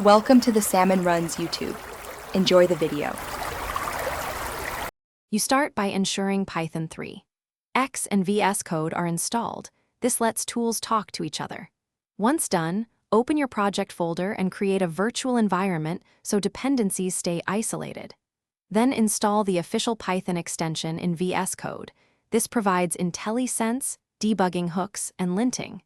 Welcome to the Salmon Runs YouTube. Enjoy the video. You start by ensuring Python 3. X and VS Code are installed. This lets tools talk to each other. Once done, open your project folder and create a virtual environment so dependencies stay isolated. Then install the official Python extension in VS Code. This provides IntelliSense, debugging hooks, and linting.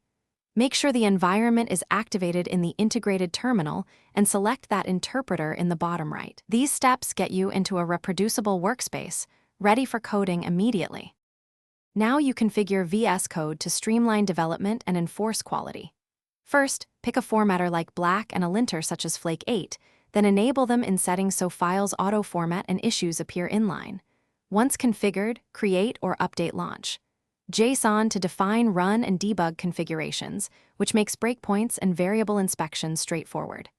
Make sure the environment is activated in the integrated terminal and select that interpreter in the bottom right. These steps get you into a reproducible workspace, ready for coding immediately. Now you configure VS Code to streamline development and enforce quality. First, pick a formatter like black and a linter such as Flake 8, then enable them in settings so files auto-format and issues appear inline. Once configured, create or update launch. JSON to define run and debug configurations, which makes breakpoints and variable inspections straightforward.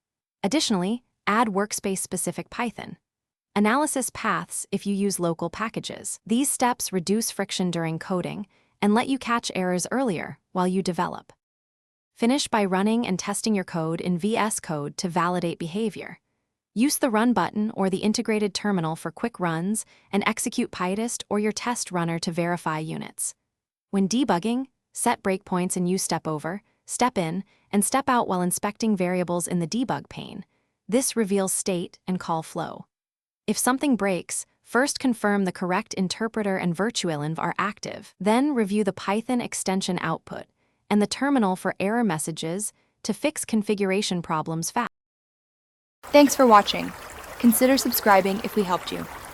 Additionally, add workspace-specific Python. Analysis paths if you use local packages. These steps reduce friction during coding and let you catch errors earlier while you develop. Finish by running and testing your code in VS Code to validate behavior. Use the Run button or the integrated terminal for quick runs and execute PyTest or your test runner to verify units. When debugging, set breakpoints and use step over, step in, and step out while inspecting variables in the debug pane. This reveals state and call flow. If something breaks, first confirm the correct interpreter and virtualenv are active, then review the Python extension output and the terminal for error messages to fix configuration problems fast. Thanks for watching. Consider subscribing if we helped you.